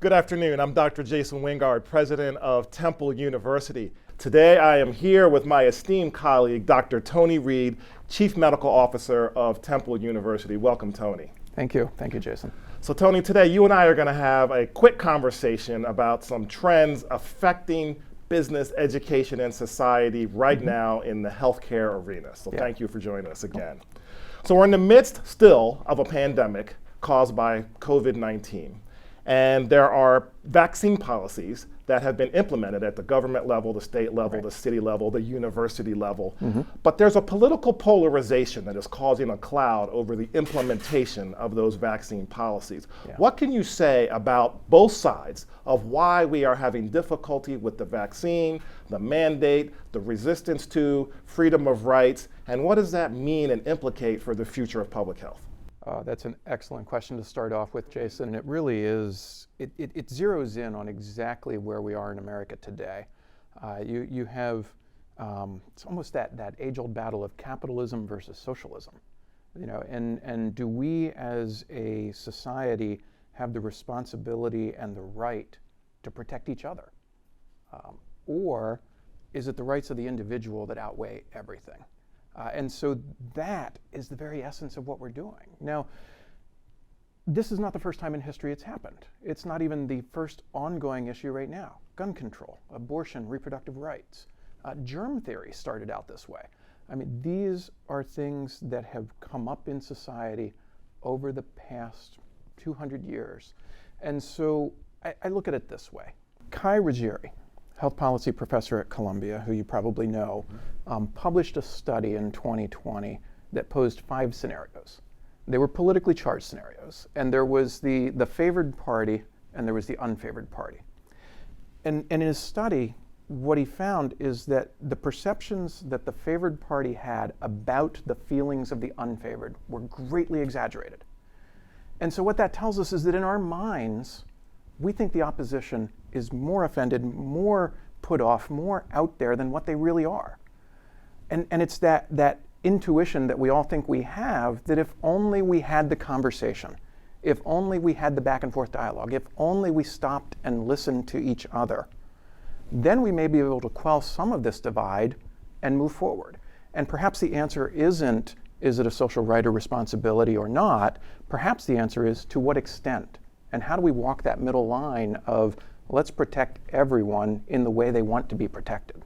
Good afternoon. I'm Dr. Jason Wingard, president of Temple University. Today I am here with my esteemed colleague, Dr. Tony Reed, Chief Medical Officer of Temple University. Welcome, Tony. Thank you. Thank you, Jason. So, Tony, today you and I are going to have a quick conversation about some trends affecting business, education, and society right now in the healthcare arena. So thank you for joining us again. So we're in the midst still of a pandemic caused by COVID-19. And there are vaccine policies that have been implemented at the government level, the state level, the city level, the university level. But there's a political polarization that is causing a cloud over the implementation of those vaccine policies. What can you say about both sides of why we are having difficulty with the vaccine, the mandate, the resistance to freedom of rights, and what does that mean and implicate for the future of public health? That's an excellent question to start off with, Jason, and it really is, it zeroes in on exactly where we are in America today. You have, it's almost that age-old battle of capitalism versus socialism, you know, and do we as a society have the responsibility and the right to protect each other? Or is it the rights of the individual that outweigh everything? And so that is the very essence of what we're doing. Now, this is not the first time in history it's happened. It's not even the first ongoing issue right now. Gun control, abortion, reproductive rights. Germ theory started out this way. I mean, these are things that have come up in society over the past 200 years. And so I look at it this way. Kai Ruggieri, health policy professor at Columbia, who you probably know, published a study in 2020 that posed 5 scenarios. They were politically charged scenarios, and there was the favored party and there was the unfavored party. And in his study, what he found is that the perceptions that the favored party had about the feelings of the unfavored were greatly exaggerated. And so what that tells us is that in our minds, we think the opposition is more offended, more put off, more out there than what they really are. And it's that intuition that we all think we have, that if only we had the conversation, if only we had the back and forth dialogue, if only we stopped and listened to each other, then we may be able to quell some of this divide and move forward. And perhaps the answer isn't, is it a social right or responsibility or not? Perhaps the answer is, to what extent? And how do we walk that middle line of, let's protect everyone in the way they want to be protected?